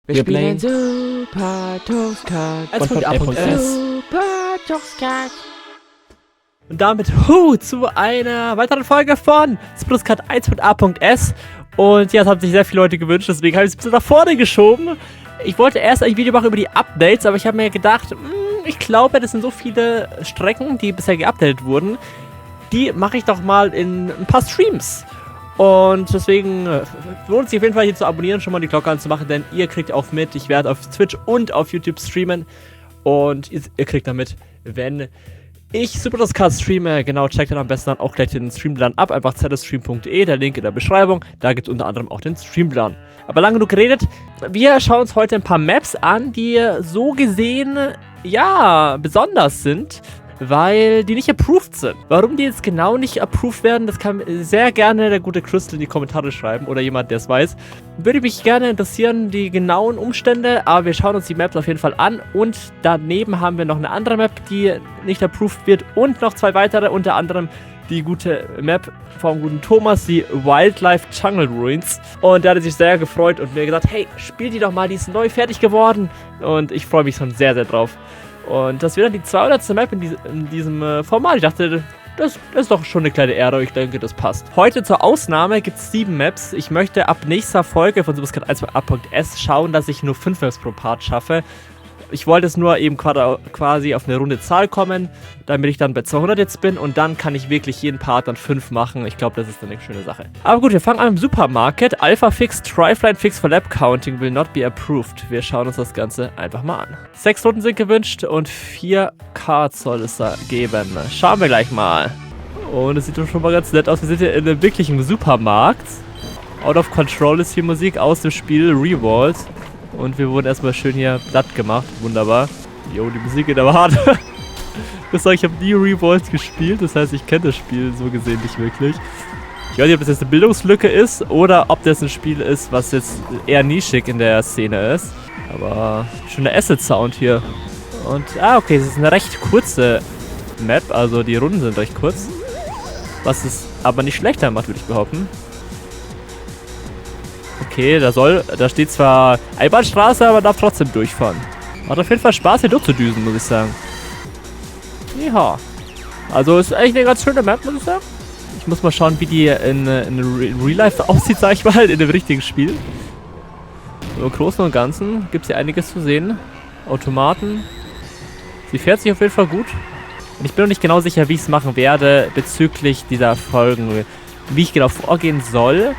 Wir spielen Super Toastcard. Super Toastcard. Und damit zu einer weiteren Folge von Splitcard 1.a.s. Und ja, das haben sich sehr viele Leute gewünscht, deswegen habe ich es ein bisschen nach vorne geschoben. Ich wollte erst ein Video machen über die Updates, aber ich habe mir gedacht, ich glaube, das sind so viele Strecken, die bisher geupdatet wurden. Die mache ich doch mal in ein paar Streams. Und deswegen lohnt es sich auf jeden Fall hier zu abonnieren, schon mal die Glocke anzumachen, denn ihr kriegt auch mit, ich werde auf Twitch und auf YouTube streamen und ihr kriegt damit, wenn ich Super Toastcard streame. Genau, checkt dann am besten dann auch gleich den Streamplan ab, einfach zstream.de, der Link in der Beschreibung, da gibt es unter anderem auch den Streamplan. Aber lange genug geredet, wir schauen uns heute ein paar Maps an, die so gesehen, ja, besonders sind, weil die nicht approved sind. Warum die jetzt genau nicht approved werden, das kann sehr gerne der gute Crystal in die Kommentare schreiben oder jemand, der es weiß. Würde mich gerne interessieren, die genauen Umstände, aber wir schauen uns die Maps auf jeden Fall an und daneben haben wir noch eine andere Map, die nicht approved wird und noch zwei weitere, unter anderem die gute Map vom guten Thomas, die Wildlife Jungle Ruins. Und der hatte sich sehr gefreut und mir gesagt, hey, spiel die doch mal, die ist neu fertig geworden. Und ich freue mich schon sehr, sehr drauf. Und das wird dann die 200. Map in diesem Format. Ich dachte, das ist doch schon eine kleine Ehre. Ich denke, das passt. Heute zur Ausnahme gibt es 7 Maps. Ich möchte ab nächster Folge von Splitcard 1.a.s schauen, dass ich nur 5 Maps pro Part schaffe. Ich wollte es nur eben quasi auf eine runde Zahl kommen, damit ich dann bei 200 jetzt bin und dann kann ich wirklich jeden Part dann 5 machen. Ich glaube, das ist dann eine schöne Sache. Aber gut, wir fangen an im Supermarket. Alpha Fix, Trifline Fix for Lab Counting will not be approved. Wir schauen uns das Ganze einfach mal an. 6 Runden sind gewünscht und 4 Cards soll es da geben. Schauen wir gleich mal. Und es sieht doch schon mal ganz nett aus. Wir sind hier in einem wirklichen Supermarkt. Out of Control ist hier Musik aus dem Spiel Revolt. Und wir wurden erstmal schön hier platt gemacht. Wunderbar. Jo, die Musik geht aber hart. Ich muss sagen, ich habe nie Revolt gespielt. Das heißt, ich kenne das Spiel so gesehen nicht wirklich. Ich weiß nicht, ob das jetzt eine Bildungslücke ist oder ob das ein Spiel ist, was jetzt eher nischig in der Szene ist. Aber schöner Acid-Sound hier. Und, okay, es ist eine recht kurze Map. Also die Runden sind recht kurz. Was es aber nicht schlechter macht, würde ich behaupten. Okay, da steht zwar Einbahnstraße, aber darf trotzdem durchfahren. Macht auf jeden Fall Spaß, hier durchzudüsen, muss ich sagen. Ja. Also ist eigentlich eine ganz schöne Map, muss ich sagen. Ich muss mal schauen, wie die in Real Life aussieht, sag ich mal, in dem richtigen Spiel. So, im Großen und Ganzen gibt es hier einiges zu sehen. Automaten. Sie fährt sich auf jeden Fall gut. Und ich bin noch nicht genau sicher, wie ich es machen werde bezüglich dieser Folgen. Wie ich genau vorgehen soll.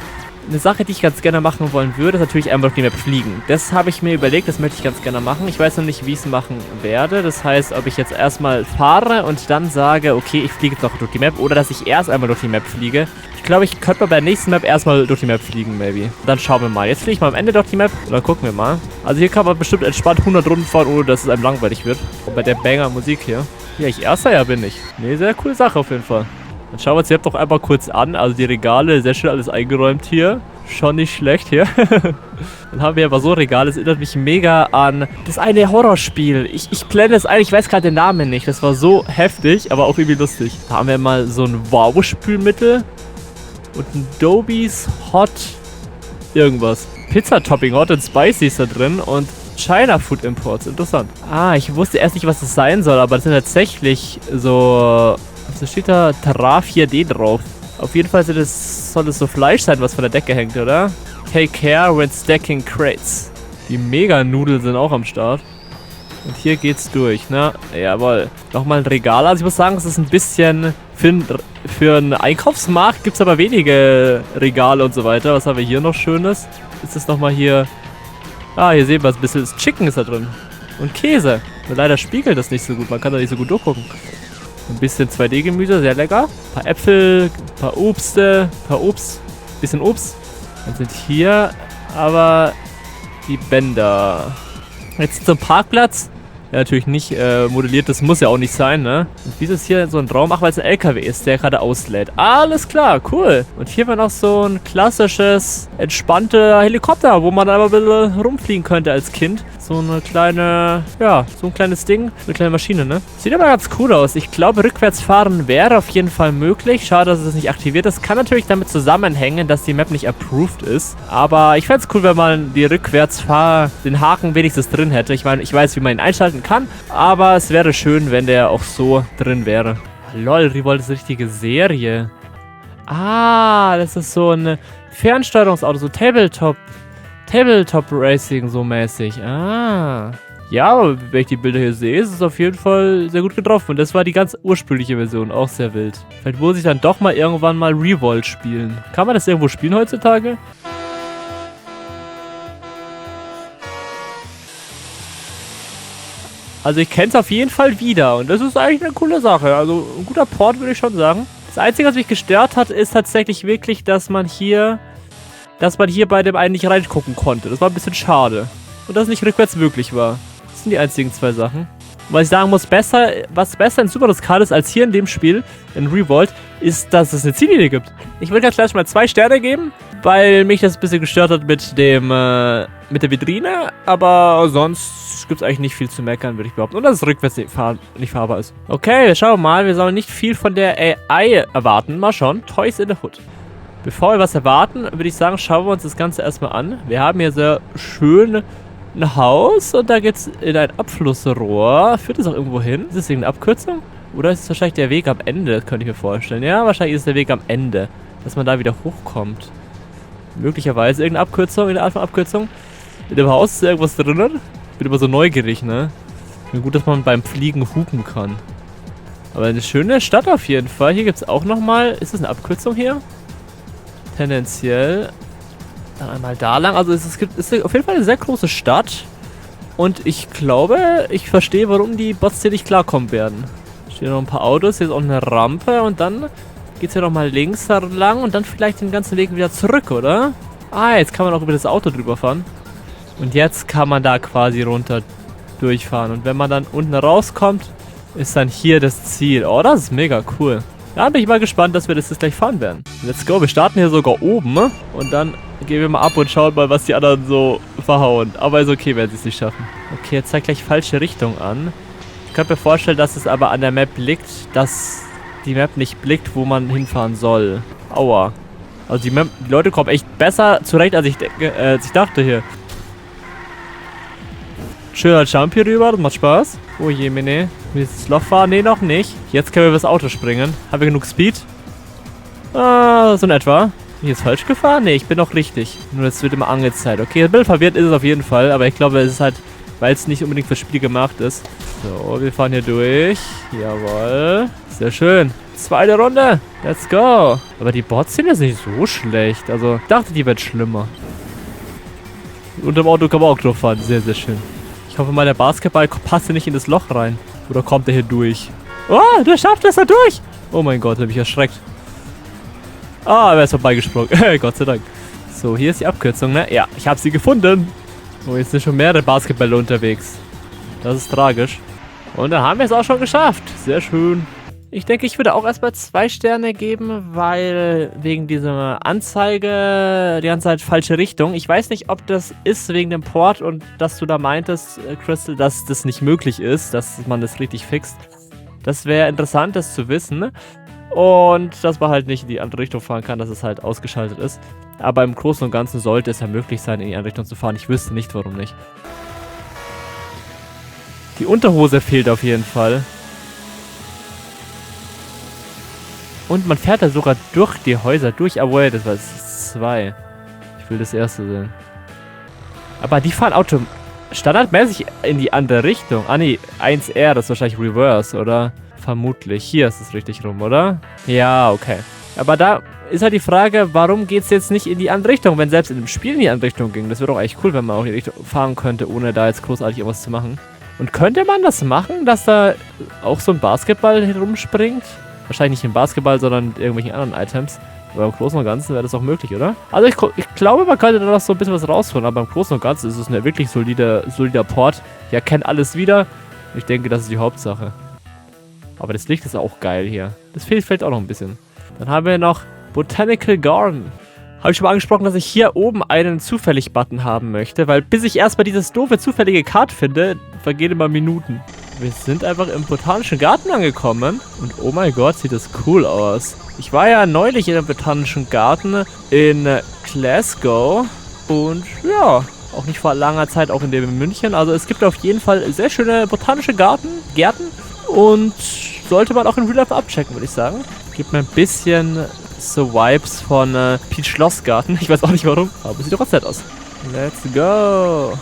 Eine Sache, die ich ganz gerne machen wollen würde, ist natürlich einmal durch die Map fliegen. Das habe ich mir überlegt, das möchte ich ganz gerne machen. Ich weiß noch nicht, wie ich es machen werde. Das heißt, ob ich jetzt erstmal fahre und dann sage, okay, ich fliege jetzt noch durch die Map oder dass ich erst einmal durch die Map fliege. Ich glaube, ich könnte mal bei der nächsten Map erstmal durch die Map fliegen, maybe. Dann schauen wir mal. Jetzt fliege ich mal am Ende durch die Map und dann gucken wir mal. Also hier kann man bestimmt entspannt 100 Runden fahren, ohne dass es einem langweilig wird. Und bei der Banger-Musik hier. Ja, ich Erster ja bin ich. Ne, sehr coole Sache auf jeden Fall. Dann schauen wir uns die Map doch einmal kurz an. Also die Regale, sehr schön alles eingeräumt hier. Schon nicht schlecht hier. Dann haben wir aber so Regale, das erinnert mich mega an das eine Horrorspiel. Ich blende es ein, ich weiß gerade den Namen nicht. Das war so heftig, aber auch irgendwie lustig. Da haben wir mal so ein Wow-Spülmittel und ein Dobie's Hot irgendwas. Pizza-Topping, Hot and Spicy ist da drin und China Food Imports. Interessant. Ich wusste erst nicht, was das sein soll, aber das sind tatsächlich so... Was steht da? Terra 4D drauf. Auf jeden Fall soll es so Fleisch sein, was von der Decke hängt, oder? Take care when stacking crates. Die Mega-Nudeln sind auch am Start. Und hier geht's durch, ne? Jawohl. Nochmal ein Regal. Also ich muss sagen, es ist ein bisschen... Für einen Einkaufsmarkt gibt es aber wenige Regale und so weiter. Was haben wir hier noch Schönes? Ist das nochmal hier... hier sehen wir es ein bisschen. Das Chicken ist da drin. Und Käse. Nur leider spiegelt das nicht so gut. Man kann da nicht so gut durchgucken. Ein bisschen 2D-Gemüse, sehr lecker. Ein paar Äpfel, ein paar Obst, bisschen Obst. Dann sind hier aber die Bänder. Jetzt zum Parkplatz. Ja, natürlich nicht modelliert, das muss ja auch nicht sein, ne? Und wie ist es hier so ein Raum? Ach, weil es ein LKW ist, der gerade auslädt. Alles klar, cool. Und hier war noch so ein klassisches, entspannter Helikopter, wo man aber ein bisschen rumfliegen könnte als Kind. So eine kleine, ja, so ein kleines Ding, eine kleine Maschine, ne? Sieht aber ganz cool aus. Ich glaube, rückwärts fahren wäre auf jeden Fall möglich. Schade, dass es nicht aktiviert ist. Kann natürlich damit zusammenhängen, dass die Map nicht approved ist. Aber ich fände es cool, wenn man die den Haken wenigstens drin hätte. Ich meine, ich weiß, wie man ihn einschalten kann, aber es wäre schön, wenn der auch so drin wäre. Lol, Revolt ist eine richtige Serie. Ah, das ist so ein Fernsteuerungsauto, so Tabletop Racing so mäßig. Ah. Ja, aber wenn ich die Bilder hier sehe, ist es auf jeden Fall sehr gut getroffen. Und das war die ganz ursprüngliche Version, auch sehr wild. Vielleicht muss ich dann doch mal irgendwann mal Revolt spielen. Kann man das irgendwo spielen heutzutage? Also ich kenne es auf jeden Fall wieder und das ist eigentlich eine coole Sache. Also ein guter Port, würde ich schon sagen. Das Einzige, was mich gestört hat, ist tatsächlich wirklich, dass man hier bei dem einen nicht reingucken konnte. Das war ein bisschen schade. Und dass es nicht rückwärts möglich war. Das sind die einzigen zwei Sachen. Und was ich sagen muss, was besser in Super Risk ist als hier in dem Spiel, in Revolt, ist, dass es eine Ziellinie gibt. Ich würde ganz gleich mal 2 Sterne geben, weil mich das ein bisschen gestört hat mit der Vitrine, aber sonst gibt es eigentlich nicht viel zu meckern, würde ich behaupten. Und dass es rückwärts nicht fahrbar ist. Okay, wir schauen mal. Wir sollen nicht viel von der AI erwarten. Mal schauen. Toys in the Hood. Bevor wir was erwarten, würde ich sagen, schauen wir uns das Ganze erstmal an. Wir haben hier sehr schön ein Haus und da geht es in ein Abflussrohr. Führt das auch irgendwo hin? Ist das irgendeine Abkürzung? Oder ist es wahrscheinlich der Weg am Ende? Das könnte ich mir vorstellen. Ja, wahrscheinlich ist es der Weg am Ende. Dass man da wieder hochkommt. Möglicherweise irgendeine Abkürzung, irgendeine Art von Abkürzung. In dem Haus ist irgendwas drinnen. Ich bin immer so neugierig, ne? Und gut, dass man beim Fliegen hupen kann. Aber eine schöne Stadt auf jeden Fall. Hier gibt es auch nochmal... Ist das eine Abkürzung hier? Tendenziell. Dann einmal da lang. Also es ist auf jeden Fall eine sehr große Stadt. Und ich glaube, ich verstehe, warum die Bots hier nicht klarkommen werden. Stehen noch ein paar Autos. Hier ist auch eine Rampe. Und dann geht es hier nochmal links lang. Und dann vielleicht den ganzen Weg wieder zurück, oder? Ah, jetzt kann man auch über das Auto drüber fahren. Und jetzt kann man da quasi runter durchfahren. Und wenn man dann unten rauskommt, ist dann hier das Ziel. Oh, das ist mega cool. Da bin ich mal gespannt, dass wir das jetzt gleich fahren werden. Let's go, wir starten hier sogar oben. Und dann gehen wir mal ab und schauen mal, was die anderen so verhauen. Aber ist okay, wenn sie es nicht schaffen. Okay, jetzt zeigt gleich falsche Richtung an. Ich könnte mir vorstellen, dass es aber an der Map liegt, dass die Map nicht blickt, wo man hinfahren soll. Aua. Also die Leute kommen echt besser zurecht, als ich dachte hier. Schöner Jump hier rüber, das macht Spaß. Oh je, Mene. Will ich das Loch fahren? Nee, noch nicht. Jetzt können wir über das Auto springen. Haben wir genug Speed? Ah, so in etwa. Bin ich jetzt falsch gefahren? Nee, ich bin noch richtig. Nur es wird immer angezeigt. Okay, ein bisschen verwirrt ist es auf jeden Fall. Aber ich glaube, es ist halt, weil es nicht unbedingt fürs Spiel gemacht ist. So, wir fahren hier durch. Jawohl. Sehr schön. Zweite Runde. Let's go. Aber die Bots sind jetzt nicht so schlecht. Also, ich dachte, die wird schlimmer. Unter dem Auto kann man auch drauf fahren. Sehr, sehr schön. Ich hoffe mal, der Basketball passt hier nicht in das Loch rein. Oder kommt er hier durch? Oh, du schaffst es da durch! Oh mein Gott, hab ich erschreckt. Ah, er ist vorbeigesprungen. Gott sei Dank. So, hier ist die Abkürzung, ne? Ja, ich habe sie gefunden. Oh, jetzt sind schon mehrere Basketballer unterwegs. Das ist tragisch. Und dann haben wir es auch schon geschafft. Sehr schön. Ich denke, ich würde auch erstmal 2 Sterne geben, weil wegen dieser Anzeige die ganze Zeit falsche Richtung. Ich weiß nicht, ob das ist wegen dem Port und dass du da meintest, Crystal, dass das nicht möglich ist, dass man das richtig fixt. Das wäre interessant, das zu wissen. Und dass man halt nicht in die andere Richtung fahren kann, dass es halt ausgeschaltet ist. Aber im Großen und Ganzen sollte es ja möglich sein, in die andere Richtung zu fahren. Ich wüsste nicht, warum nicht. Die Unterhose fehlt auf jeden Fall. Und man fährt da sogar durch die Häuser durch. Obwohl, das war 2. Ich will das erste sehen. Aber die fahren standardmäßig in die andere Richtung. Ah nee, 1R, das ist wahrscheinlich Reverse, oder? Vermutlich. Hier ist es richtig rum, oder? Ja, okay. Aber da ist halt die Frage, warum geht es jetzt nicht in die andere Richtung, wenn selbst in dem Spiel in die andere Richtung ging? Das wäre doch eigentlich cool, wenn man auch in die Richtung fahren könnte, ohne da jetzt großartig irgendwas zu machen. Und könnte man das machen, dass da auch so ein Basketball herumspringt? Wahrscheinlich nicht im Basketball, sondern mit irgendwelchen anderen Items. Aber im Großen und Ganzen wäre das auch möglich, oder? Also ich glaube, man könnte da noch so ein bisschen was rausholen. Aber im Großen und Ganzen ist es ein wirklich solider Port. Ich erkenne alles wieder. Ich denke, das ist die Hauptsache. Aber das Licht ist auch geil hier. Das fehlt vielleicht auch noch ein bisschen. Dann haben wir noch Botanical Garden. Habe ich schon mal angesprochen, dass ich hier oben einen Zufällig-Button haben möchte, weil bis ich erstmal dieses doofe zufällige Card finde, vergehen immer Minuten. Wir sind einfach im Botanischen Garten angekommen und oh mein Gott, sieht das cool aus. Ich war ja neulich in dem Botanischen Garten in Glasgow und ja, auch nicht vor langer Zeit auch in dem in München. Also es gibt auf jeden Fall sehr schöne botanische Gärten und sollte man auch in Real Life abchecken, würde ich sagen. Gibt mir ein bisschen so Vibes von Peach Schlossgarten. Ich weiß auch nicht warum, aber es sieht doch ganz nett aus. Let's go.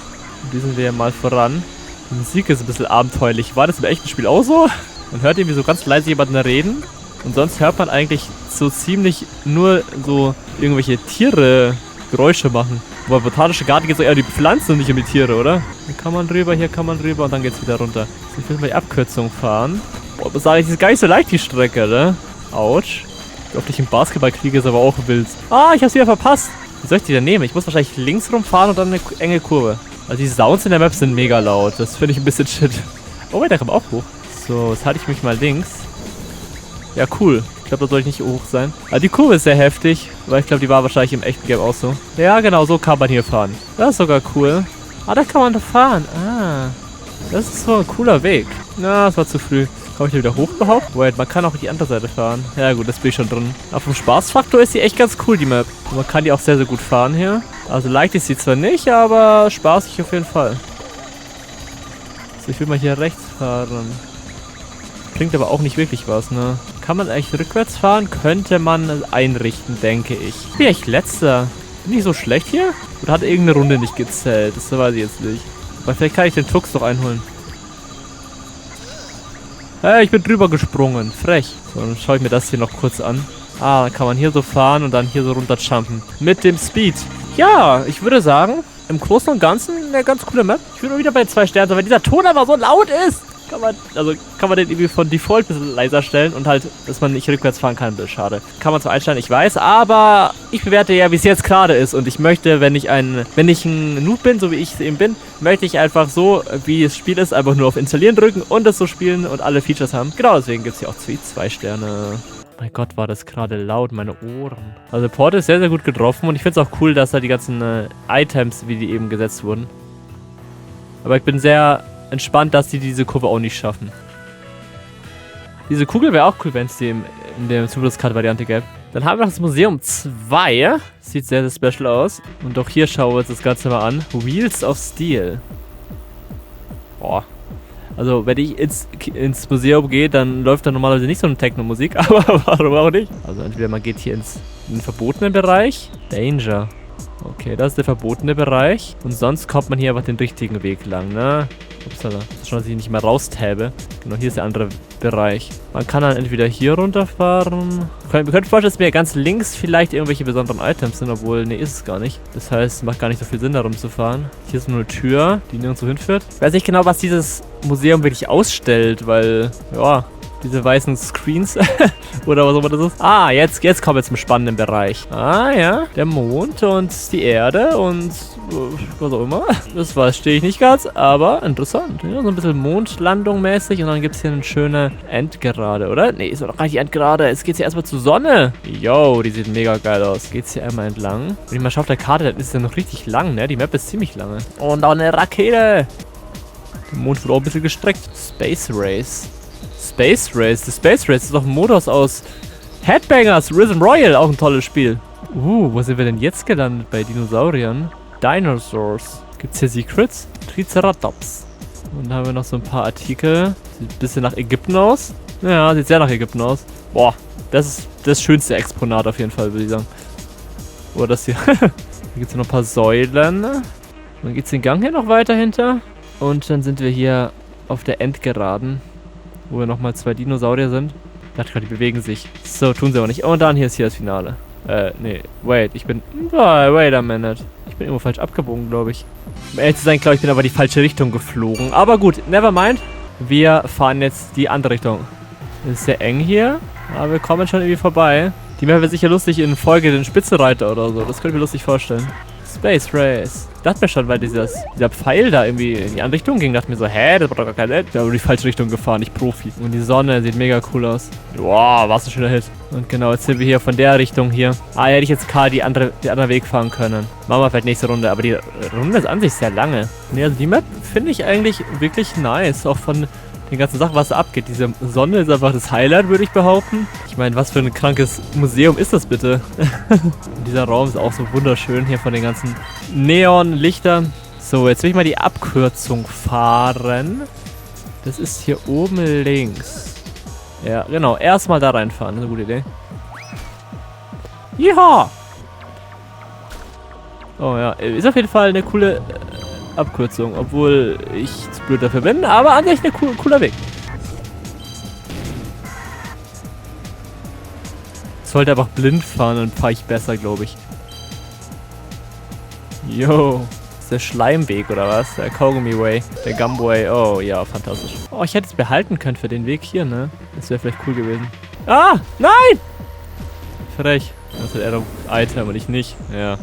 Und sind wir mal voran. Die Musik ist ein bisschen abenteuerlich. War das im echten Spiel auch so? Man hört irgendwie so ganz leise jemanden reden. Und sonst hört man eigentlich so ziemlich nur so irgendwelche Tiere Geräusche machen. Aber botanische Garten geht so eher um die Pflanzen und nicht um die Tiere, oder? Hier kann man rüber und dann geht's wieder runter. Ich will mal die Abkürzung fahren. Boah, das ist gar nicht so leicht, die Strecke, ne? Autsch. Wie oft ich im Basketball kriege, ist aber auch wild. Ah, ich hab's wieder verpasst. Wie soll ich die denn nehmen? Ich muss wahrscheinlich links rumfahren und dann eine enge Kurve. Also die Sounds in der Map sind mega laut. Das finde ich ein bisschen shit. Oh, wait, da kommt auch hoch. So, jetzt halte ich mich mal links. Ja, cool. Ich glaube, da soll ich nicht hoch sein. Aber die Kurve ist sehr heftig, weil ich glaube, die war wahrscheinlich im echten Game auch so. Ja, genau, so kann man hier fahren. Das ist sogar cool. Ah, da kann man da fahren. Ah, das ist so ein cooler Weg. Na, das war zu früh. Komme ich da wieder hoch überhaupt? Wait, man kann auch die andere Seite fahren. Ja gut, das bin ich schon drin. Aber vom Spaßfaktor ist die echt ganz cool, die Map. Und man kann die auch sehr, sehr gut fahren hier. Also leicht ist sie zwar nicht, aber spaßig auf jeden Fall. So, ich will mal hier rechts fahren. Bringt aber auch nicht wirklich was, ne? Kann man eigentlich rückwärts fahren? Könnte man einrichten, denke ich. Ich bin echt letzter. Bin ich so schlecht hier? Oder hat irgendeine Runde nicht gezählt? Das weiß ich jetzt nicht. Aber vielleicht kann ich den Tux doch einholen. Hey, ich bin drüber gesprungen. Frech. So, dann schaue ich mir das hier noch kurz an. Ah, dann kann man hier so fahren und dann hier so runterjumpen. Mit dem Speed. Ja, ich würde sagen, im Großen und Ganzen eine ganz coole Map. Ich bin nur wieder bei 2 Sternen, weil dieser Ton aber so laut ist. Kann man den irgendwie von Default ein bisschen leiser stellen und halt, dass man nicht rückwärts fahren kann. Das ist schade. Kann man zwar einstellen, ich weiß, aber ich bewerte ja, wie es jetzt gerade ist. Und ich möchte, wenn ich ein Noob bin, so wie ich es eben bin, möchte ich einfach so, wie das Spiel ist, einfach nur auf Installieren drücken und das so spielen und alle Features haben. Genau, deswegen gibt es hier auch 2 Sterne. Mein Gott, war das gerade laut, meine Ohren. Also Portal ist sehr, sehr gut getroffen und ich finde es auch cool, dass da die ganzen Items, wie die eben gesetzt wurden. Aber ich bin sehr entspannt, dass die diese Kurve auch nicht schaffen. Diese Kugel wäre auch cool, wenn es die in der Zuflusscard-Variante gäbe. Dann haben wir noch das Museum 2. Sieht sehr, sehr special aus. Und auch hier schauen wir uns das Ganze mal an. Wheels of Steel. Boah. Also, wenn ich ins Museum gehe, dann läuft da normalerweise nicht so eine Techno-Musik. Aber warum auch nicht? Also, entweder man geht hier in den verbotenen Bereich. Danger. Okay, das ist der verbotene Bereich. Und sonst kommt man hier einfach den richtigen Weg lang, ne? Upsala. Das ist schon, dass ich nicht mehr raustäbe. Genau, hier ist der andere Bereich. Man kann dann entweder hier runterfahren. Wir können vorstellen, dass mir ganz links vielleicht irgendwelche besonderen Items sind, obwohl, ne, ist es gar nicht. Das heißt, es macht gar nicht so viel Sinn, da rumzufahren. Hier ist nur eine Tür, die nirgendwo hinführt. Ich weiß nicht genau, was dieses Museum wirklich ausstellt, weil, ja, diese weißen Screens oder was auch immer das ist. Ah, jetzt kommen wir zum spannenden Bereich. Ah, ja, der Mond und die Erde und was auch immer. Das verstehe ich nicht ganz, aber interessant. Ja, so ein bisschen Mondlandung mäßig und dann gibt es hier eine schöne Endgerade, oder? Ne, ist doch gar nicht die Endgerade. Jetzt geht's hier erstmal zur Sonne. Yo, die sieht mega geil aus. Geht's hier einmal entlang. Wenn ich mal schaue auf der Karte, dann ist es ja noch richtig lang, ne? Die Map ist ziemlich lange. Und auch eine Rakete. Der Mond wurde auch ein bisschen gestreckt. Space Race. Space Race. Das Space Race ist doch ein Modus aus Headbangers Rhythm Royal. Auch ein tolles Spiel. Wo sind wir denn jetzt gelandet? Bei Dinosauriern? Dinosaurs. Gibt's hier Secrets? Triceratops. Und dann haben wir noch so ein paar Artikel. Sieht ein bisschen nach Ägypten aus. Ja, sieht sehr nach Ägypten aus. Boah, das ist das schönste Exponat auf jeden Fall, würde ich sagen. Oder das hier. Hier gibt es noch ein paar Säulen. Dann geht es den Gang hier noch weiter hinter. Und dann sind wir hier auf der Endgeraden, wo wir nochmal 2 Dinosaurier sind. Ich dachte gerade, die bewegen sich. So, tun sie aber nicht. Und dann hier ist das Finale. Nee, wait, wait a minute. Ich bin irgendwo falsch abgebogen, glaube ich. Um ehrlich zu sein, glaube ich, bin aber die falsche Richtung geflogen. Aber gut, never mind. Wir fahren jetzt die andere Richtung. Es ist sehr eng hier, aber wir kommen schon irgendwie vorbei. Die wäre sicher lustig in Folge den Spitzenreiter oder so. Das könnte ich mir lustig vorstellen. Space Race. Ich dachte mir schon, weil dieser Pfeil da irgendwie in die andere Richtung ging, dachte mir so, hä, das war doch gar kein Net. Ich habe in die falsche Richtung gefahren, nicht Profi. Und die Sonne sieht mega cool aus. Wow, was ein schöner Hit. Und genau, jetzt sind wir hier von der Richtung hier. Ah, hätte ich jetzt die anderen Weg fahren können. Machen wir vielleicht nächste Runde, aber die Runde ist an sich sehr lange. Ne, also die Map finde ich eigentlich wirklich nice, auch von den ganzen Sachen, was da abgeht. Diese Sonne ist einfach das Highlight, würde ich behaupten. Ich meine, was für ein krankes Museum ist das bitte? Dieser Raum ist auch so wunderschön hier von den ganzen Neonlichtern. So, jetzt will ich mal die Abkürzung fahren. Das ist hier oben links. Ja, genau. Erstmal da reinfahren. Das ist eine gute Idee. Jaha! Oh ja, ist auf jeden Fall eine coole Abkürzung, obwohl ich zu blöd dafür bin, aber an sich ein cooler Weg. Ich sollte einfach blind fahren, dann fahre ich besser, glaube ich. Yo, ist der Schleimweg oder was? Der Kaugummi Way, der Gumway. Oh ja, fantastisch. Oh, ich hätte es behalten können für den Weg hier, ne? Das wäre vielleicht cool gewesen. Ah, nein! Frech. Das ist eher ein Item und ich nicht. Ja.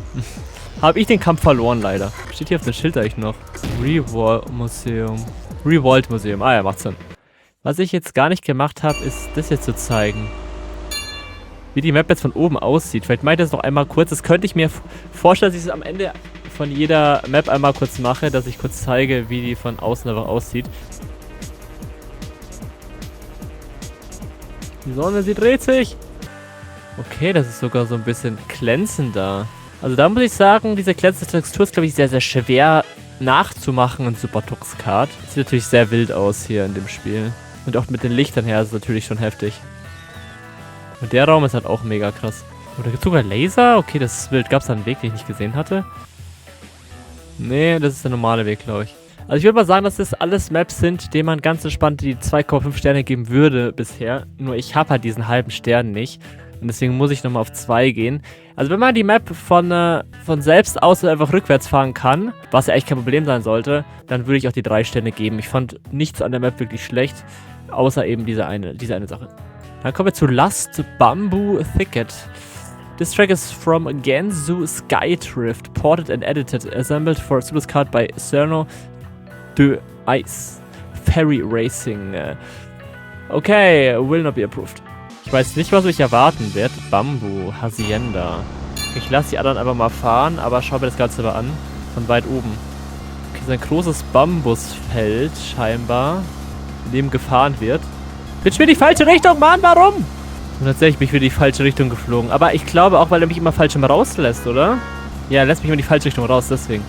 Habe ich den Kampf verloren, leider. Steht hier auf dem Schild eigentlich noch. Revolt Museum. Ah ja, macht Sinn. Was ich jetzt gar nicht gemacht habe, ist das jetzt zu zeigen. Wie die Map jetzt von oben aussieht. Vielleicht mache ich das noch einmal kurz. Das könnte ich mir vorstellen, dass ich es am Ende von jeder Map einmal kurz mache, dass ich kurz zeige, wie die von außen einfach aussieht. Die Sonne, sie dreht sich. Okay, das ist sogar so ein bisschen glänzender. Also da muss ich sagen, diese glänzende Textur ist, glaube ich, sehr, sehr schwer nachzumachen in Super Tux Kart. Sieht natürlich sehr wild aus hier in dem Spiel. Und auch mit den Lichtern her ist es natürlich schon heftig. Und der Raum ist halt auch mega krass. Oh, da gibt es sogar Laser? Okay, das ist wild. Gab es da einen Weg, den ich nicht gesehen hatte? Nee, das ist der normale Weg, glaube ich. Also ich würde mal sagen, dass das alles Maps sind, denen man ganz entspannt die 2,5 Sterne geben würde bisher. Nur ich habe halt diesen halben Stern nicht. Und deswegen muss ich nochmal auf 2 gehen. Also wenn man die Map von selbst aus einfach rückwärts fahren kann, was ja echt kein Problem sein sollte, dann würde ich auch die 3 Sterne geben. Ich fand nichts an der Map wirklich schlecht, außer eben diese eine Sache. Dann kommen wir zu Last Bamboo Thicket. This track is from Gansu Skydrift, ported and edited, assembled for Super Tux Kart by Cerno de Ice. Ferry Racing. Okay, will not be approved. Ich weiß nicht, was mich erwarten wird. Bambu, Hacienda. Ich lasse die anderen einfach mal fahren, aber schau mir das Ganze mal an. Von weit oben. Okay, so ein großes Bambusfeld scheinbar, in dem gefahren wird. Bin schon wieder die falsche Richtung, Mann, warum? Und tatsächlich bin ich wieder die falsche Richtung geflogen. Aber ich glaube auch, weil er mich immer falsch rauslässt, oder? Ja, er lässt mich immer die falsche Richtung raus, deswegen.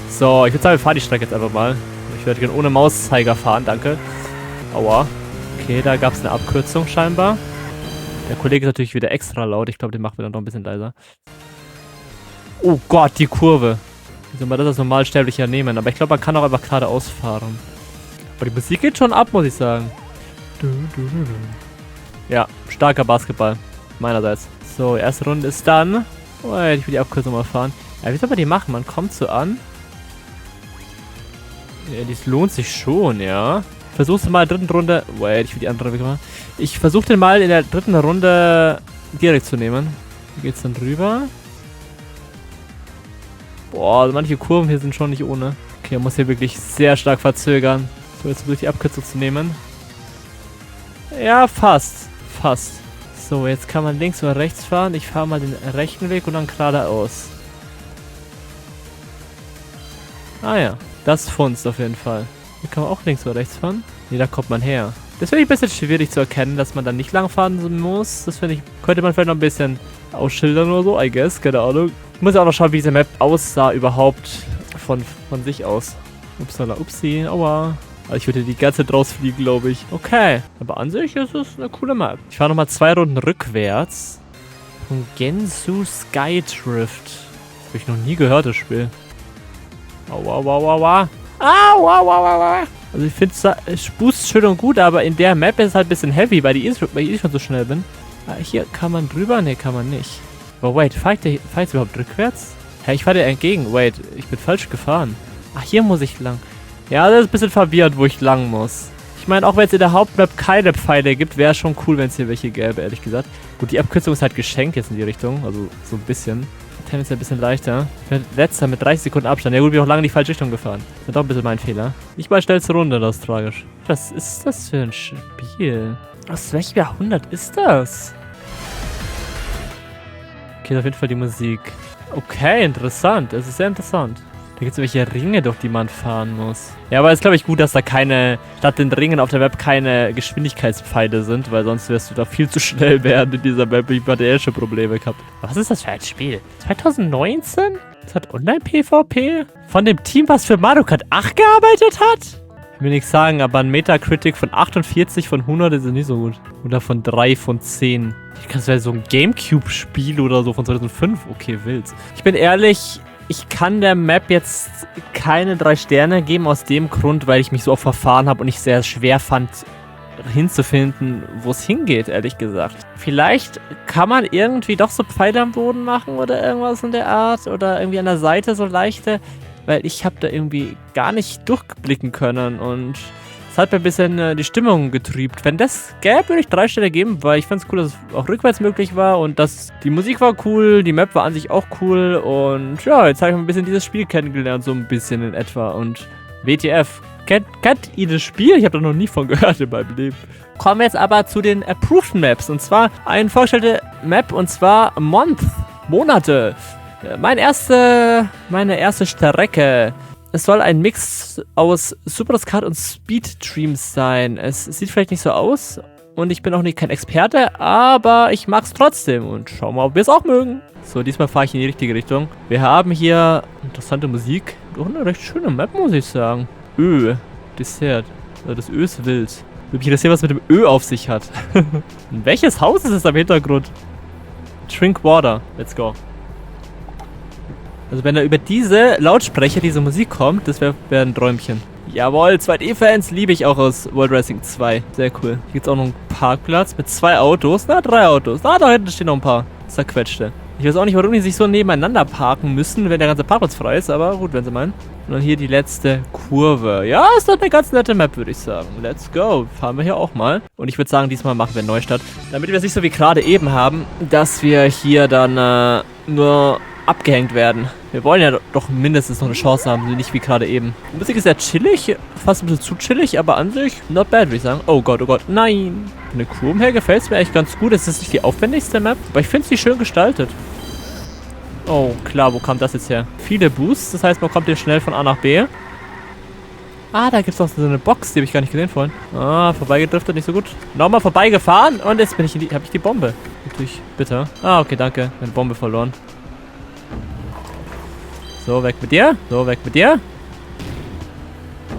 So, ich würde sagen, wir fahren die Strecke jetzt einfach mal. Ich werde gerne ohne Mauszeiger fahren, danke. Aua. Okay, da gab es eine Abkürzung scheinbar. Der Kollege ist natürlich wieder extra laut. Ich glaube, den machen wir dann noch ein bisschen leiser. Oh Gott, die Kurve. Wie soll man das als Normalsterblicher nehmen? Aber ich glaube, man kann auch einfach geradeaus fahren. Aber die Musik geht schon ab, muss ich sagen. Ja, starker Basketball. Meinerseits. So, erste Runde ist dann. Oh, ich will die Abkürzung mal fahren. Ja, wie soll man die machen? Man kommt so an. Ja, dies lohnt sich schon, ja. Versuch's mal in der dritten Runde. Wait, ich will die andere Weg machen. Ich versuche den mal in der dritten Runde direkt zu nehmen. Wie geht's dann rüber? Boah, also manche Kurven hier sind schon nicht ohne. Okay, man muss hier wirklich sehr stark verzögern. So, jetzt versuche ich die Abkürzung zu nehmen. Ja, fast. Fast. So, jetzt kann man links oder rechts fahren. Ich fahre mal den rechten Weg und dann geradeaus. Ah ja, das funzt auf jeden Fall. Hier kann man auch links oder rechts fahren. Ne, da kommt man her. Das finde ich ein bisschen schwierig zu erkennen, dass man dann nicht lang fahren muss. Das finde ich, könnte man vielleicht noch ein bisschen ausschildern oder so, I guess, keine Ahnung. Ich muss ja auch noch schauen, wie diese Map aussah überhaupt von sich aus. Upsala, upsi, aua. Also ich würde die ganze Zeit rausfliegen, glaube ich. Okay, aber an sich ist es eine coole Map. Ich fahre nochmal 2 Runden rückwärts. Von Gansu Skydrift. Das habe ich noch nie gehört, das Spiel. Aua, aua, aua, aua. Au, au, au, au. Also ich finde es boost schön und gut, aber in der Map ist es halt ein bisschen heavy, weil ich schon so schnell bin. Ah, hier kann man drüber? Ne, kann man nicht. Aber wait, fahr ich jetzt überhaupt rückwärts? Hä, ich fahre dir entgegen. Wait, ich bin falsch gefahren. Ach, hier muss ich lang. Ja, das ist ein bisschen verwirrend, wo ich lang muss. Ich meine, auch wenn es in der Hauptmap keine Pfeile gibt, wäre es schon cool, wenn es hier welche gäbe, ehrlich gesagt. Gut, die Abkürzung ist halt geschenkt jetzt in die Richtung, also so ein bisschen. Tennis ist ein bisschen leichter. Ich bin letzter mit 30 Sekunden Abstand. Ja gut, ich bin auch lange in die falsche Richtung gefahren. Das ist doch ein bisschen mein Fehler. Nicht mal schnellste Runde, das ist tragisch. Was ist das für ein Spiel? Aus welchem Jahrhundert ist das? Okay, auf jeden Fall die Musik. Okay, interessant. Es ist sehr interessant. Da gibt es irgendwelche Ringe, durch die man fahren muss. Ja, aber es ist, glaube ich, gut, dass da statt den Ringen auf der Map keine Geschwindigkeitspfeile sind, weil sonst wirst du da viel zu schnell werden in dieser Map. Ich hatte schon Probleme gehabt. Was ist das für ein Spiel? 2019? Das hat Online-PvP? Von dem Team, was für Mario Kart 8 gearbeitet hat? Ich will nichts sagen, aber ein Metacritic von 48 von 100 ist nicht so gut. Oder von 3 von 10. Ich kann es wäre so ein Gamecube-Spiel oder so von 2005. Okay, wild. Ich bin ehrlich, ich kann der Map jetzt keine 3 Sterne geben, aus dem Grund, weil ich mich so oft verfahren habe und ich sehr schwer fand, hinzufinden, wo es hingeht, ehrlich gesagt. Vielleicht kann man irgendwie doch so Pfeile am Boden machen oder irgendwas in der Art oder irgendwie an der Seite so leichte, weil ich habe da irgendwie gar nicht durchblicken können und es hat mir ein bisschen die Stimmung getrübt. Wenn das gäbe, würde ich 3 Sterne geben, weil ich fand es cool, dass es auch rückwärts möglich war und dass die Musik war cool, die Map war an sich auch cool und ja, jetzt habe ich ein bisschen dieses Spiel kennengelernt, so ein bisschen in etwa und WTF. Kennt ihr das Spiel? Ich habe da noch nie von gehört in meinem Leben. Kommen wir jetzt aber zu den Approved Maps und zwar eine vorgestellte Map und zwar Monate. Meine erste Strecke. Es soll ein Mix aus Superskat und Speed Dreams sein. Es sieht vielleicht nicht so aus und ich bin auch kein Experte, aber ich mag es trotzdem und schauen wir mal, ob wir es auch mögen. So, diesmal fahre ich in die richtige Richtung. Wir haben hier interessante Musik. Doch eine recht schöne Map, muss ich sagen. Dessert. Also das Ö ist wild. Würde mich interessieren, was mit dem Ö auf sich hat. Welches Haus ist es am Hintergrund? Drink Water. Let's go. Also wenn da über diese Lautsprecher diese Musik kommt, das wäre ein Träumchen. Jawohl, 2D-Fans liebe ich auch aus World Racing 2. Sehr cool. Hier gibt es auch noch einen Parkplatz mit 2 Autos. Na, 3 Autos. Na, da hinten stehen noch ein paar zerquetschte. Ich weiß auch nicht, warum die sich so nebeneinander parken müssen, wenn der ganze Parkplatz frei ist, aber gut, wenn sie meinen. Und dann hier die letzte Kurve. Ja, ist doch eine ganz nette Map, würde ich sagen. Let's go. Fahren wir hier auch mal. Und ich würde sagen, diesmal machen wir einen Neustart. Damit wir es nicht so wie gerade eben haben, dass wir hier dann nur abgehängt werden. Wir wollen ja doch mindestens noch eine Chance haben, nicht wie gerade eben. Die Musik ist sehr chillig, fast ein bisschen zu chillig, aber an sich not bad, würde ich sagen. Oh Gott, nein. Eine Crew umher gefällt es mir echt ganz gut. Es ist nicht die aufwendigste Map, aber ich finde sie schön gestaltet. Oh, klar, wo kam das jetzt her? Viele Boosts, das heißt, man kommt hier schnell von A nach B. Ah, da gibt es noch so eine Box, die habe ich gar nicht gesehen vorhin. Ah, vorbeigedriftet, nicht so gut. Nochmal vorbeigefahren und jetzt habe ich die Bombe. Natürlich bitter. Ah, okay, danke. Meine Bombe verloren. So, weg mit dir. So, weg mit dir.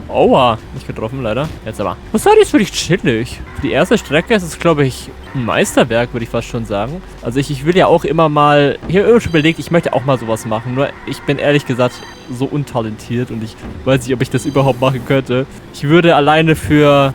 Oha, nicht getroffen, leider. Jetzt aber. Was war das wirklich chillig? Für die erste Strecke ist es, glaube ich, ein Meisterwerk, würde ich fast schon sagen. Also ich will ja auch immer mal, ich habe immer schon überlegt, ich möchte auch mal sowas machen. Nur ich bin ehrlich gesagt so untalentiert und ich weiß nicht, ob ich das überhaupt machen könnte. Ich würde alleine für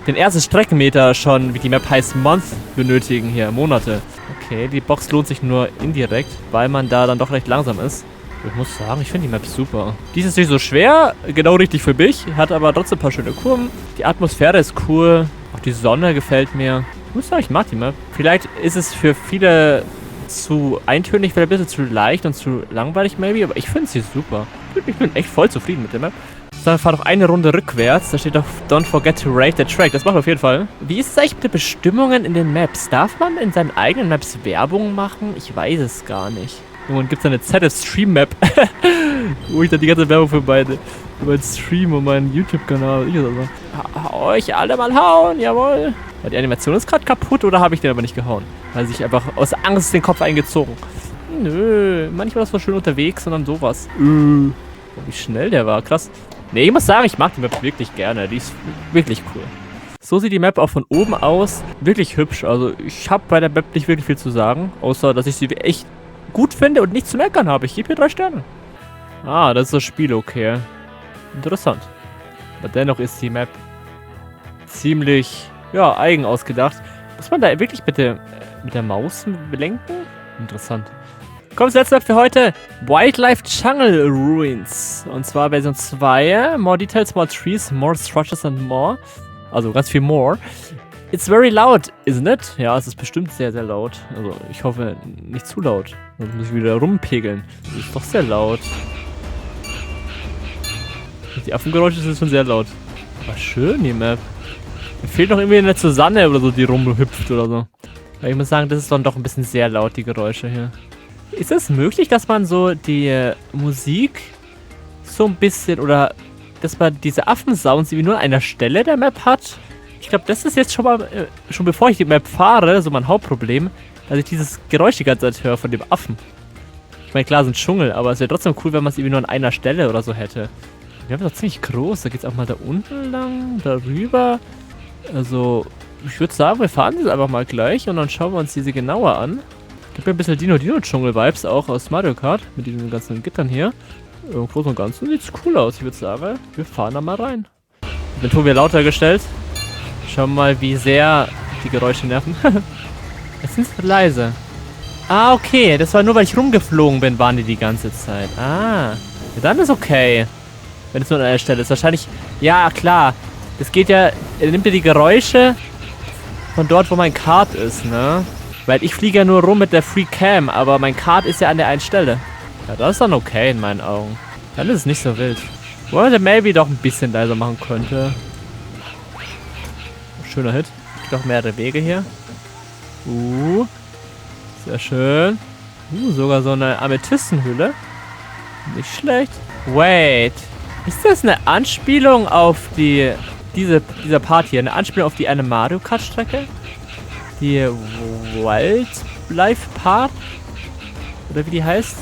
den ersten Streckenmeter schon, wie die Map heißt, Month benötigen hier, Monate. Okay, die Box lohnt sich nur indirekt, weil man da dann doch recht langsam ist. Ich muss sagen, ich finde die Map super. Die ist nicht so schwer, genau richtig für mich, hat aber trotzdem ein paar schöne Kurven. Die Atmosphäre ist cool, auch die Sonne gefällt mir. Ich muss sagen, ich mag die Map. Vielleicht ist es für viele zu eintönig, vielleicht ein bisschen zu leicht und zu langweilig maybe, aber ich finde sie super. Ich bin echt voll zufrieden mit der Map. Dann fahr doch eine Runde rückwärts, da steht doch Don't forget to rate the track, das macht auf jeden Fall. Wie ist es eigentlich mit den Bestimmungen in den Maps? Darf man in seinen eigenen Maps Werbung machen? Ich weiß es gar nicht. Und gibt es eine ZF-Stream-Map, wo ich dann die ganze Werbung für meinen Stream und meinen YouTube-Kanal. Euch alle mal hauen, jawohl. Die Animation ist gerade kaputt oder habe ich den aber nicht gehauen? Weil sich einfach aus Angst den Kopf eingezogen. Nö, manchmal ist das schön unterwegs und dann sowas. Wie schnell der war, krass. Ne, ich muss sagen, ich mag die Map wirklich gerne. Die ist wirklich cool. So sieht die Map auch von oben aus. Wirklich hübsch. Also ich habe bei der Map nicht wirklich viel zu sagen. Außer, dass ich sie echt gut finde und nichts zu meckern habe. Ich gebe hier 3 Sterne. Ah, das ist das Spiel, okay. Interessant. Aber dennoch ist die Map ziemlich, ja, eigen ausgedacht. Muss man da wirklich mit der Maus lenken? Interessant. Kommt zur letzten Map für heute. Wildlife Jungle Ruins. Und zwar Version 2. More Details, More Trees, More Structures and More. Also ganz viel More. It's very loud, isn't it? Ja, es ist bestimmt sehr, sehr laut. Also, ich hoffe, nicht zu laut. Sonst muss ich wieder rumpegeln. Das ist doch sehr laut. Die Affengeräusche sind schon sehr laut. Aber schön, die Map. Mir fehlt noch irgendwie eine Susanne oder so, die rumhüpft oder so. Aber ich muss sagen, das ist dann doch ein bisschen sehr laut, die Geräusche hier. Ist es möglich, dass man so die Musik so ein bisschen, oder dass man diese Affensounds irgendwie nur an einer Stelle der Map hat? Ich glaube, das ist jetzt schon mal, schon bevor ich die Map fahre, so mein Hauptproblem, dass ich dieses Geräusch die ganze Zeit höre von dem Affen. Ich meine, klar, es ist ein Dschungel, aber es wäre trotzdem cool, wenn man es irgendwie nur an einer Stelle oder so hätte. Die Map ist doch ziemlich groß, da geht es auch mal da unten lang, darüber. Also, ich würde sagen, wir fahren diese einfach mal gleich und dann schauen wir uns diese genauer an. Gibt mir ein bisschen Dino-Dschungel-Vibes auch aus Mario Kart, mit diesen ganzen Gittern hier. Im Großen und Ganzen sieht es cool aus, ich würde sagen. Wir fahren da mal rein. Den Ton wieder lauter gestellt. Schauen wir mal, wie sehr die Geräusche nerven. Jetzt sind sie leise. Ah, okay. Das war nur, weil ich rumgeflogen bin, waren die ganze Zeit. Ah. Ja, dann ist okay. Wenn es nur an einer Stelle ist. Wahrscheinlich... Ja, klar. Es geht ja... Er nimmt ja die Geräusche von dort, wo mein Kart ist, ne? Weil ich fliege ja nur rum mit der Free Cam, aber mein Kart ist ja an der einen Stelle. Ja, das ist dann okay in meinen Augen. Dann ist es nicht so wild. Wo man der maybe doch ein bisschen leiser machen könnte. Schöner Hit. Es gibt auch mehrere Wege hier. Sehr schön. Sogar so eine Amethystenhülle. Nicht schlecht. Wait. Ist das eine Anspielung auf dieser Part hier? Eine Anspielung auf die eine Mario Kart Strecke? Die Wildlife Part? Oder wie die heißt?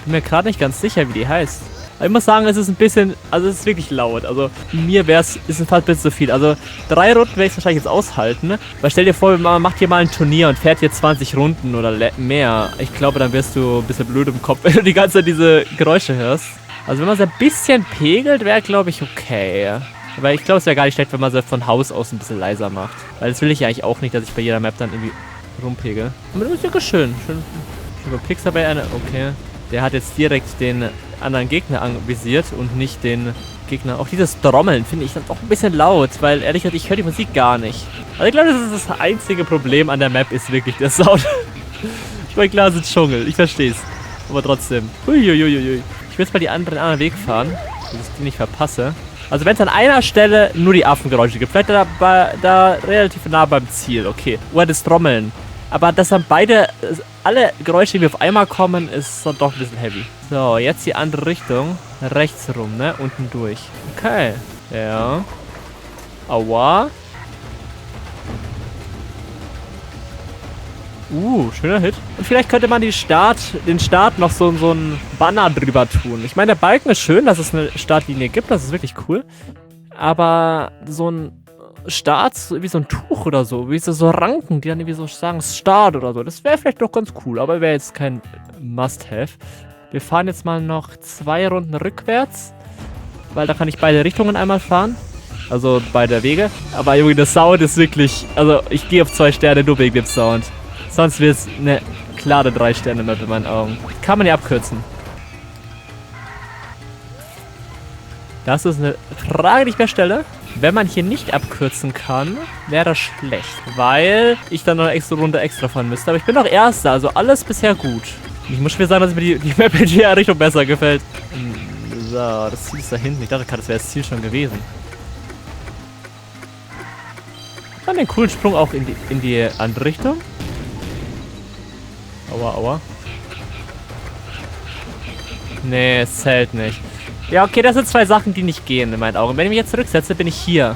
Bin mir gerade nicht ganz sicher, wie die heißt. Aber ich muss sagen, es ist ein bisschen, also es ist wirklich laut. Also mir ist es fast ein bisschen zu viel. Also 3 Runden werde ich wahrscheinlich jetzt aushalten. Ne? Weil stell dir vor, man macht hier mal ein Turnier und fährt hier 20 Runden oder mehr. Ich glaube, dann wirst du ein bisschen blöd im Kopf, wenn du die ganze Zeit diese Geräusche hörst. Also wenn man es ein bisschen pegelt, wäre glaube ich okay. Aber ich glaube, es wäre gar nicht schlecht, wenn man es von Haus aus ein bisschen leiser macht. Weil das will ich ja eigentlich auch nicht, dass ich bei jeder Map dann irgendwie rumpegel. Aber das ist ja schön. Schön über Pixar bei einer. Okay. Der hat jetzt direkt den anderen Gegner anvisiert und nicht den Gegner. Auch dieses Trommeln finde ich dann auch ein bisschen laut, weil ehrlich gesagt, ich höre die Musik gar nicht. Also ich glaube, das ist das einzige Problem an der Map, ist wirklich der Sound. Ich meine, klar, es ist Dschungel, ich verstehe es. Aber trotzdem. Uiuiuiui. Ich will jetzt mal den anderen Weg fahren, dass ich die nicht verpasse. Also wenn es an einer Stelle nur die Affengeräusche gibt, vielleicht da relativ nah beim Ziel, okay. Oder das Trommeln. Aber dass dann alle Geräusche, die auf einmal kommen, ist dann doch ein bisschen heavy. So, jetzt die andere Richtung. Rechts rum, ne? Unten durch. Okay. Ja. Aua. Schöner Hit. Und vielleicht könnte man den Start noch so ein Banner drüber tun. Ich meine, der Balken ist schön, dass es eine Startlinie gibt. Das ist wirklich cool. Aber so ein Start, wie so ein Tuch oder so, wie so Ranken, die dann irgendwie so sagen Start oder so. Das wäre vielleicht doch ganz cool, aber wäre jetzt kein Must-Have. Wir fahren jetzt mal noch 2 Runden rückwärts, weil da kann ich beide Richtungen einmal fahren. Also beide Wege. Aber Junge, der Sound ist wirklich, also ich gehe auf 2 Sterne nur wegen dem Sound. Sonst wird es eine klare 3 Sterne Map in meinen Augen. Kann man ja abkürzen. Das ist eine Frage, die ich mir stelle. Wenn man hier nicht abkürzen kann, wäre das schlecht. Weil ich dann noch eine extra Runde extra fahren müsste. Aber ich bin noch Erster, also alles bisher gut. Ich muss schon sagen, dass mir die Map in die Richtung besser gefällt. So, das Ziel ist da hinten. Ich dachte gerade, das wäre das Ziel schon gewesen. Dann den coolen Sprung auch in die andere Richtung. Aua, aua. Nee, es zählt nicht. Ja, okay, das sind 2 Sachen, die nicht gehen in meinen Augen. Wenn ich mich jetzt zurücksetze, bin ich hier.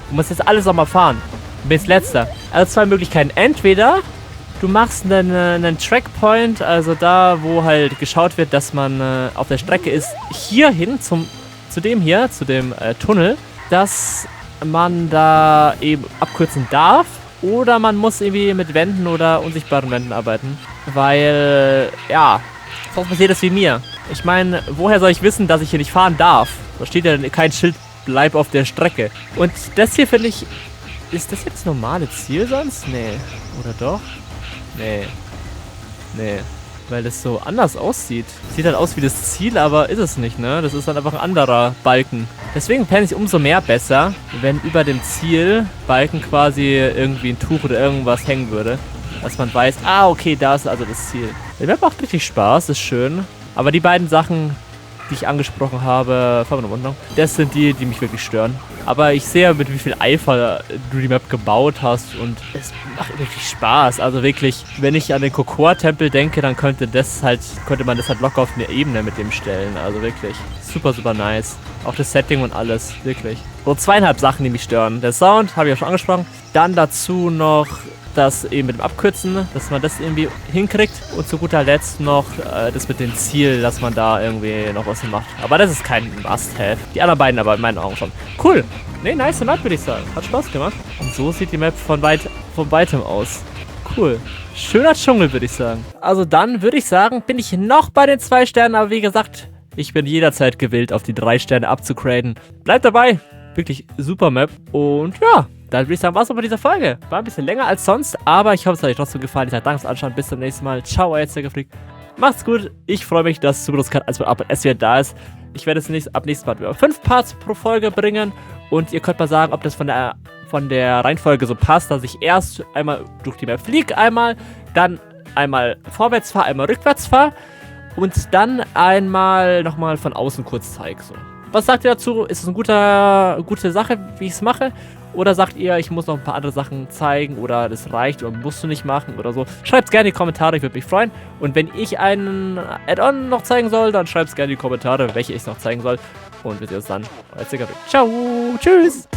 Du musst jetzt alles nochmal fahren. Du bist letzter. Also 2 Möglichkeiten. Entweder du machst einen Trackpoint, also da, wo halt geschaut wird, dass man auf der Strecke ist, hier hin zu dem Tunnel, dass man da eben abkürzen darf. Oder man muss irgendwie mit Wänden oder unsichtbaren Wänden arbeiten. Weil, ja, sonst passiert das wie mir. Ich meine, woher soll ich wissen, dass ich hier nicht fahren darf? Da steht ja kein Schild, bleib auf der Strecke. Und das hier finde ich... Ist das jetzt das normale Ziel sonst? Nee. Oder doch? Nee. Nee. weil es so anders aussieht. Sieht halt aus wie das Ziel, aber ist es nicht, ne? Das ist dann einfach ein anderer Balken. Deswegen fände ich umso mehr besser, wenn über dem Zielbalken quasi irgendwie ein Tuch oder irgendwas hängen würde. Dass man weiß, okay, da ist also das Ziel. Die Map macht richtig Spaß, ist schön. Aber die beiden Sachen, die ich angesprochen habe, das sind die mich wirklich stören. Aber ich sehe, mit wie viel Eifer du die Map gebaut hast und es macht wirklich Spaß. Also wirklich, wenn ich an den Kokor-Tempel denke, dann könnte man das halt locker auf eine Ebene mit dem stellen. Also wirklich super, super nice. Auch das Setting und alles, wirklich. So 2,5 Sachen, die mich stören. Der Sound, habe ich ja schon angesprochen. Dann dazu noch das eben mit dem Abkürzen, dass man das irgendwie hinkriegt. Und zu guter Letzt noch das mit dem Ziel, dass man da irgendwie noch was macht. Aber das ist kein Must-Have. Die anderen beiden aber in meinen Augen schon. Cool. Ne, nice Map, würde ich sagen. Hat Spaß gemacht. Und so sieht die Map von weitem aus. Cool. Schöner Dschungel, würde ich sagen. Also dann würde ich sagen, bin ich noch bei den 2 Sternen. Aber wie gesagt, ich bin jederzeit gewillt, auf die 3 Sterne abzugraden. Bleibt dabei. Wirklich super Map. Und ja, dann würde ich sagen, war's noch bei dieser Folge. War ein bisschen länger als sonst, aber ich hoffe, es hat euch trotzdem gefallen. Ich sage danke fürs Anschauen. Bis zum nächsten Mal. Ciao, euer Zeckerfreak. Macht's gut. Ich freue mich, dass Superskat als S wieder da ist. Ich werde es ab nächstes Mal über 5 Parts pro Folge bringen. Und ihr könnt mal sagen, ob das von der Reihenfolge so passt, dass ich erst einmal durch die Map fliege, dann einmal vorwärts fahre, einmal rückwärts fahre und dann einmal nochmal von außen kurz zeige. So. Was sagt ihr dazu? Ist es eine gute Sache, wie ich es mache? Oder sagt ihr, ich muss noch ein paar andere Sachen zeigen oder das reicht oder musst du nicht machen oder so? Schreibt es gerne in die Kommentare, ich würde mich freuen. Und wenn ich einen Add-on noch zeigen soll, dann schreibt es gerne in die Kommentare, welche ich noch zeigen soll. Und wir sehen uns dann. Euer Zickerweg. Ciao, tschüss.